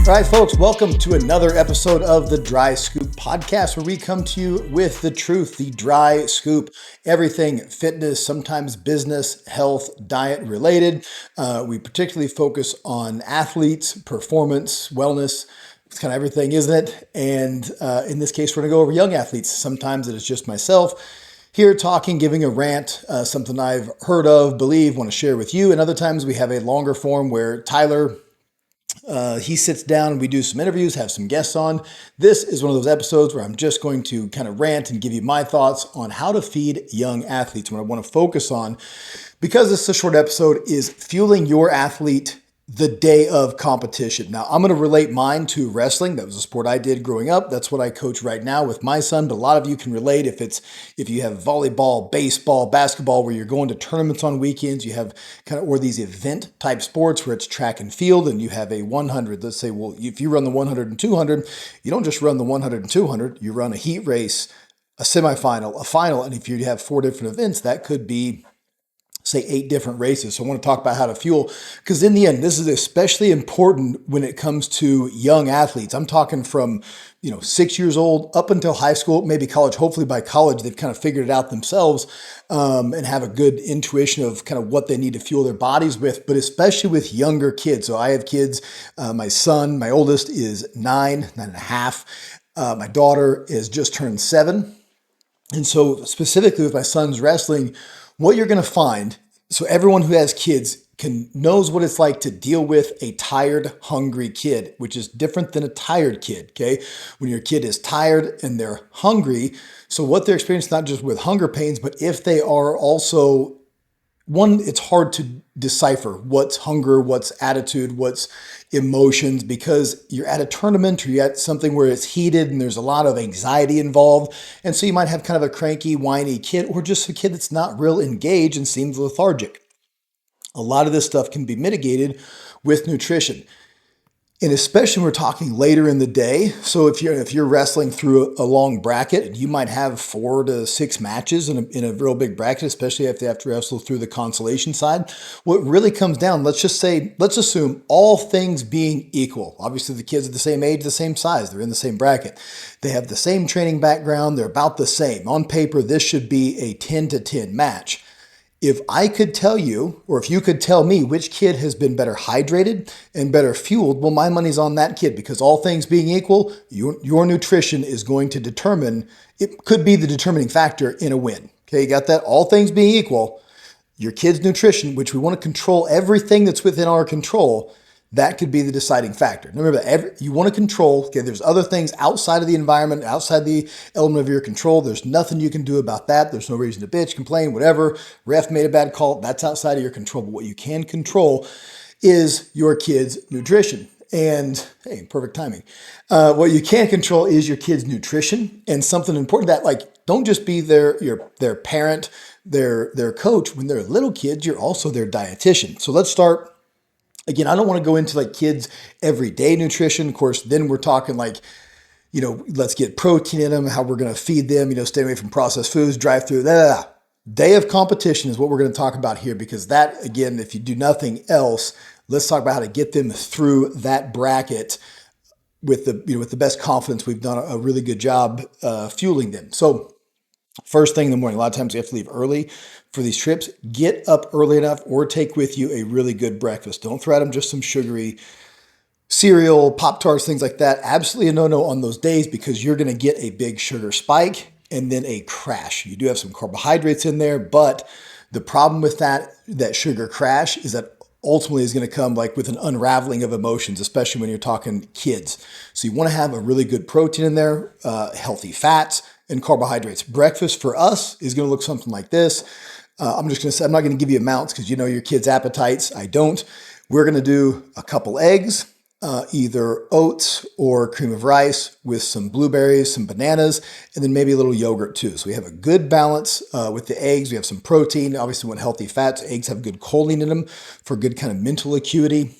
All right, folks, welcome to another episode of the Dry Scoop podcast, where we come to you with the truth, the dry scoop, everything fitness, sometimes business, health, diet related. We particularly focus on athletes, performance, wellness. It's kind of everything, isn't it? And in this case, we're going to go over young athletes. Sometimes it is just myself here talking, giving a rant, something I've heard of, believe, want to share with you. And other times we have a longer form where Tyler, he sits down and we do some interviews, have some guests on. This is one of those episodes where I'm just going to kind of rant and give you my thoughts on how to feed young athletes. What I want to focus on, because this is a short episode, is fueling your athlete the day of competition. Now, I'm going to relate mine to wrestling. That was a sport I did growing up. That's what I coach right now with my son. But a lot of you can relate if you have volleyball, baseball, basketball, where you're going to tournaments on weekends. You have or these event type sports where it's track and field, and you have a 100. Let's say, well, if you run the 100 and 200, you don't just run the 100 and 200. You run a heat race, a semifinal, a final, and if you have 4 different events, that could be, say, 8 different races. So I want to talk about how to fuel, because in the end, this is especially important when it comes to young athletes. I'm talking from 6 years old up until high school, maybe college. Hopefully by college, they've kind of figured it out themselves and have a good intuition of kind of what they need to fuel their bodies with, but especially with younger kids. So I have kids. My son, my oldest, is 9 and a half. My daughter is just turned 7. And so specifically with my son's wrestling, what you're going to find, so everyone who has kids knows what it's like to deal with a tired, hungry kid, which is different than a tired kid, okay? When your kid is tired and they're hungry, so what they're experiencing, not just with hunger pains, but if they are also, it's hard to decipher what's hunger, what's attitude, what's emotions, because you're at a tournament or you're at something where it's heated and there's a lot of anxiety involved. And so you might have kind of a cranky, whiny kid, or just a kid that's not real engaged and seems lethargic. A lot of this stuff can be mitigated with nutrition. And especially when we're talking later in the day. So if you're wrestling through a long bracket, you might have 4 to 6 matches in a real big bracket, especially if they have to wrestle through the consolation side. What really comes down, let's assume all things being equal. Obviously, the kids are the same age, the same size, they're in the same bracket. They have the same training background, they're about the same. On paper, this should be a 10-10 match. If I could tell you, or if you could tell me which kid has been better hydrated and better fueled, well, my money's on that kid, because all things being equal, your nutrition is going to determine, it could be the determining factor in a win. Okay, you got that? All things being equal, your kid's nutrition, which we want to control everything that's within our control, that could be the deciding factor. Remember that you want to control, okay, there's other things outside of the environment, outside the element of your control. There's nothing you can do about that. There's no reason to bitch, complain, whatever. Ref made a bad call. That's outside of your control. But what you can control is your kid's nutrition. And hey, perfect timing. What you can't control is your kid's nutrition. And something important that, don't just be their parent, their coach. When they're little kids, you're also their dietitian. So let's start. Again, I don't want to go into kids' everyday nutrition. Of course, then we're talking let's get protein in them, how we're going to feed them, stay away from processed foods, drive through, Day of competition is what we're going to talk about here, because that, again, if you do nothing else, let's talk about how to get them through that bracket with the best confidence. We've done a really good job fueling them. So first thing in the morning, a lot of times you have to leave early for these trips. Get up early enough or take with you a really good breakfast. Don't throw at them just some sugary cereal, Pop-Tarts, things like that. Absolutely a no-no on those days, because you're going to get a big sugar spike and then a crash. You do have some carbohydrates in there, but the problem with that sugar crash is that ultimately is going to come with an unraveling of emotions, especially when you're talking kids. So you want to have a really good protein in there, healthy fats, and carbohydrates. Breakfast for us is going to look something like this. I'm not going to give you amounts, because your kids' appetites. I don't. We're going to do a couple eggs, either oats or cream of rice with some blueberries, some bananas, and then maybe a little yogurt too. So we have a good balance with the eggs. We have some protein. Obviously, we want healthy fats. Eggs have good choline in them for good kind of mental acuity.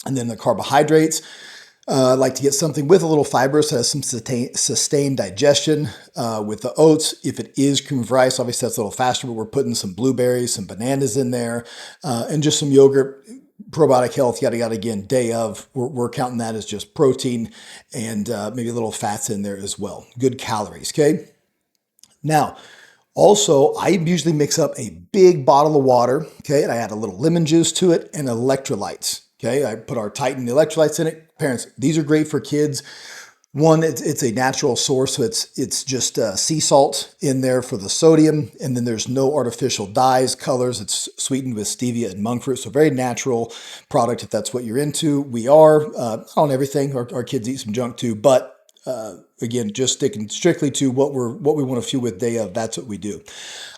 And then the carbohydrates. I like to get something with a little fiber, so it has some sustained digestion. With the oats, if it is cream of rice, obviously that's a little faster, but we're putting some blueberries, some bananas in there, and just some yogurt. probiotic health, yada, yada, again, day of, we're counting that as just protein and maybe a little fats in there as well. Good calories, okay? Now, also, I usually mix up a big bottle of water, okay, and I add a little lemon juice to it and electrolytes, okay? I put our Titan electrolytes in it. Parents, these are great for kids. One, it's a natural source, so it's just sea salt in there for the sodium, and then there's no artificial dyes, colors. It's sweetened with stevia and monk fruit, so very natural product if that's what you're into. We are on everything. Our kids eat some junk too, but again, just sticking strictly to what we want to fuel with day of. That's what we do.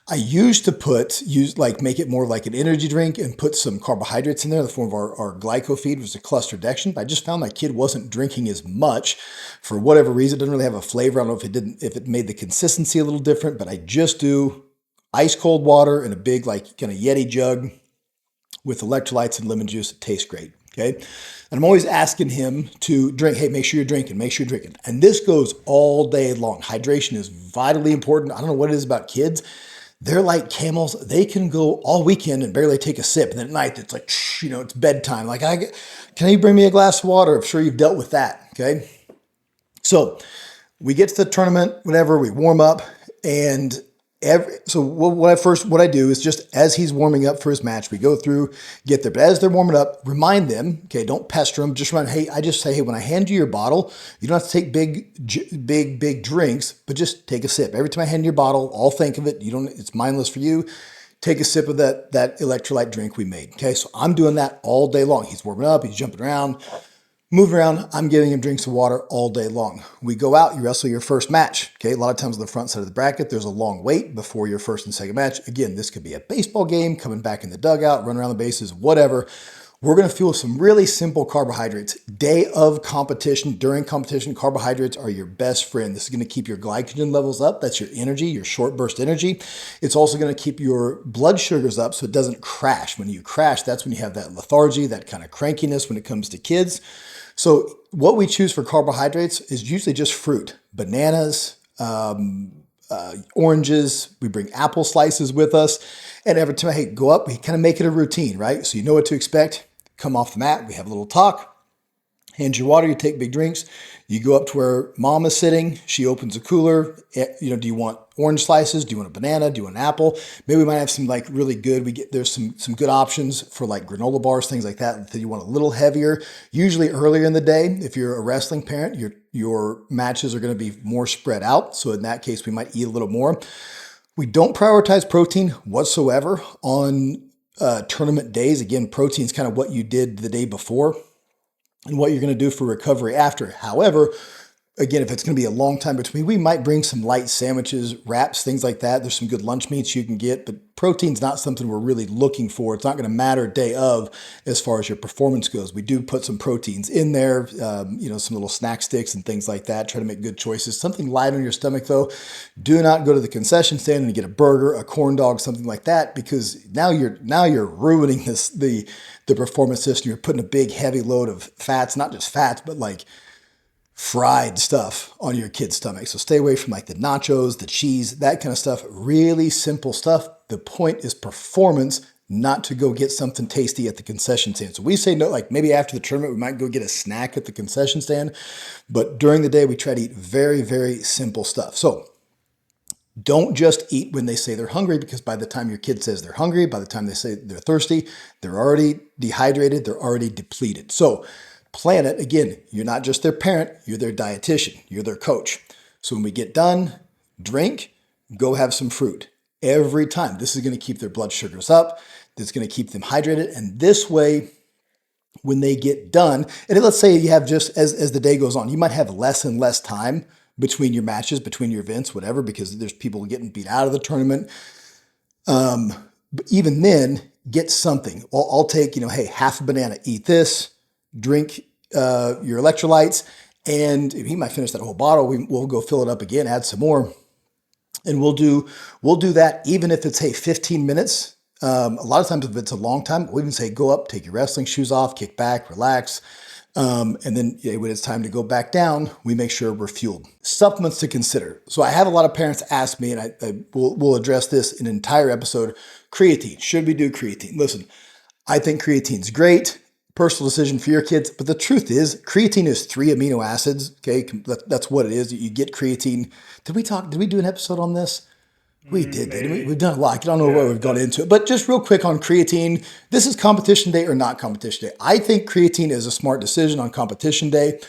I used to make it more like an energy drink and put some carbohydrates in there in the form of our glycofeed, which is a cluster dection. But I just found my kid wasn't drinking as much for whatever reason. It doesn't really have a flavor. I don't know if it made the consistency a little different, but I just do ice cold water in a big like kind of Yeti jug with electrolytes and lemon juice. It tastes great. Okay. And I'm always asking him to drink. Hey, make sure you're drinking. Make sure you're drinking. And this goes all day long. Hydration is vitally important. I don't know what it is about kids. They're like camels. They can go all weekend and barely take a sip. And then at night, it's like, it's bedtime. Like, can you bring me a glass of water? I'm sure you've dealt with that. Okay. So we get to the tournament, whatever, we warm up, and what I do is just as he's warming up for his match, we go through, get there. But as they're warming up, remind them, okay, don't pester them. Just remind, hey, I just say, hey, when I hand you your bottle, you don't have to take big drinks, but just take a sip. Every time I hand you your bottle, I'll think of it. It's mindless for you. Take a sip of that electrolyte drink we made. Okay, so I'm doing that all day long. He's warming up, he's jumping around, moving around. I'm giving him drinks of water all day long. We go out, you wrestle your first match. Okay, a lot of times on the front side of the bracket, there's a long wait before your first and second match. Again, this could be a baseball game, coming back in the dugout, run around the bases, whatever. We're going to fuel some really simple carbohydrates. Day of competition, during competition, carbohydrates are your best friend. This is going to keep your glycogen levels up. That's your energy, your short burst energy. It's also going to keep your blood sugars up so it doesn't crash. When you crash, that's when you have that lethargy, that kind of crankiness when it comes to kids. So what we choose for carbohydrates is usually just fruit, bananas, oranges. We bring apple slices with us. And every time I go up, we kind of make it a routine, right? So you know what to expect. Come off the mat, we have a little talk. Hand you water, you take big drinks. You go up to where mom is sitting. She opens a cooler. Do you want orange slices? Do you want a banana? Do you want an apple? Maybe we might have some like really good, there's some good options for like granola bars, things like that you want a little heavier. Usually earlier in the day, if you're a wrestling parent, your matches are going to be more spread out. So in that case, we might eat a little more. We don't prioritize protein whatsoever on tournament days. Again, protein is kind of what you did the day before and what you're going to do for recovery after. However, again, if it's going to be a long time between, we might bring some light sandwiches, wraps, things like that. There's some good lunch meats you can get, but protein's not something we're really looking for. It's not going to matter day of as far as your performance goes. We do put some proteins in there, some little snack sticks and things like that. Try to make good choices. Something light on your stomach, though. Do not go to the concession stand and get a burger, a corn dog, something like that, because now you're ruining the performance system. You're putting a big, heavy load of fats, not just fats, but like fried stuff on your kid's stomach. So stay away from like the nachos, the cheese, that kind of stuff. Really simple stuff. The point is performance, not to go get something tasty at the concession stand. So we say no, like maybe after the tournament, we might go get a snack at the concession stand. But during the day, we try to eat very, very simple stuff. So don't just eat when they say they're hungry, because by the time your kid says they're hungry, by the time they say they're thirsty, they're already dehydrated, they're already depleted. So plan it. Again, you're not just their parent, you're their dietitian, you're their coach. So when we get done, drink, go have some fruit. Every time. This is going to keep their blood sugars up. This is going to keep them hydrated. And this way, when they get done, and let's say you have just as the day goes on, you might have less and less time between your matches, between your events, whatever, because there's people getting beat out of the tournament. But even then, get something. I'll take, hey, half a banana, eat this, drink your electrolytes, and he might finish that whole bottle. We'll go fill it up again, add some more, and we'll do that even if it's 15 minutes. A lot of times if it's a long time, we'll even say go up, take your wrestling shoes off, kick back, relax. And then when it's time to go back down, we make sure we're fueled. Supplements to consider. So I have a lot of parents ask me, and we'll address this in an entire episode. Creatine. Should we do creatine? Listen, I think creatine's great. personal decision for your kids. But the truth is, creatine is 3 amino acids. Okay, that's what it is. You get creatine. Did we do an episode on this? We did, didn't we? We've done a lot. I don't know what we've gone into it, but just real quick on creatine. This is competition day or not competition day. I think creatine is a smart decision on competition day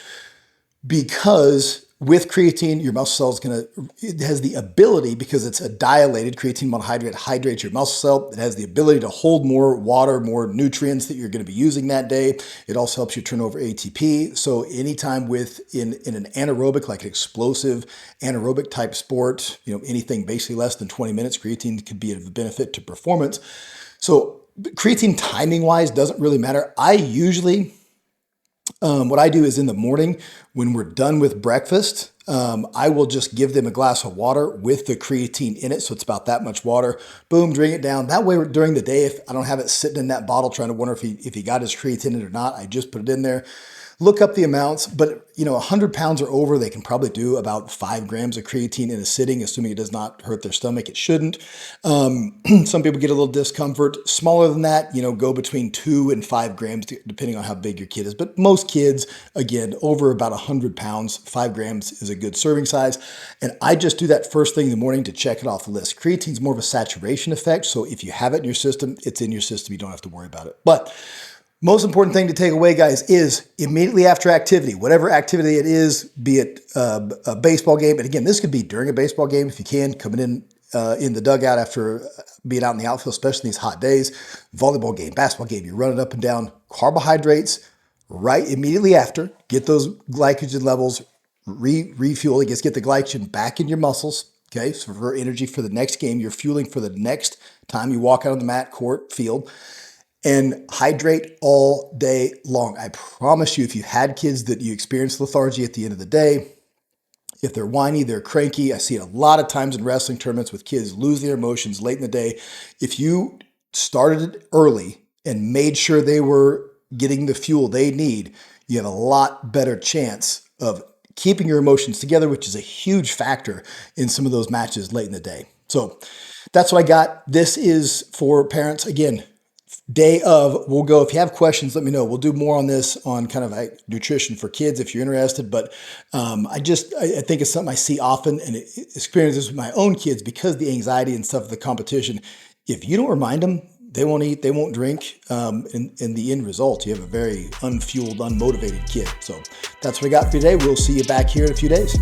because with creatine, your muscle cell it has the ability, because it's a dilated creatine monohydrate, hydrates your muscle cell. It has the ability to hold more water, more nutrients that you're going to be using that day. It also helps you turn over ATP. So anytime in an anaerobic, like an explosive anaerobic type sport, anything basically less than 20 minutes, creatine could be of benefit to performance. So creatine timing wise doesn't really matter. I usually, what I do is in the morning when we're done with breakfast, I will just give them a glass of water with the creatine in it. So it's about that much water. Boom, drink it down. That way during the day, if I don't have it sitting in that bottle trying to wonder if he got his creatine in it or not, I just put it in there. Look up the amounts, but 100 pounds or over, they can probably do about 5 grams of creatine in a sitting, assuming it does not hurt their stomach. It shouldn't. Some people get a little discomfort. Smaller than that, go between 2 and 5 grams, depending on how big your kid is. But most kids, again, over about 100 pounds, 5 grams is a good serving size. And I just do that first thing in the morning to check it off the list. Creatine is more of a saturation effect. So if you have it in your system, it's in your system. You don't have to worry about it. But most important thing to take away, guys, is immediately after activity, whatever activity it is, be it a baseball game. And again, this could be during a baseball game if you can, coming in the dugout after being out in the outfield, especially these hot days. Volleyball game, basketball game, you're running up and down. Carbohydrates right immediately after. Get those glycogen levels, refuel. Get the glycogen back in your muscles. Okay, so for energy for the next game, you're fueling for the next time you walk out on the mat, court, field. And hydrate all day long. I promise you, if you had kids that you experience lethargy at the end of the day, if they're whiny, they're cranky. I see it a lot of times in wrestling tournaments with kids lose their emotions late in the day. If you started it early and made sure they were getting the fuel they need, you have a lot better chance of keeping your emotions together, which is a huge factor in some of those matches late in the day. So that's what I got. This is for parents. Again, day of, we'll go. If you have questions, let me know. We'll do more on this on kind of nutrition for kids if you're interested. But I think it's something I see often and experience this with my own kids because of the anxiety and stuff of the competition. If you don't remind them, they won't eat, they won't drink. In the end result, you have a very unfueled, unmotivated kid. So that's what I got for you today. We'll see you back here in a few days.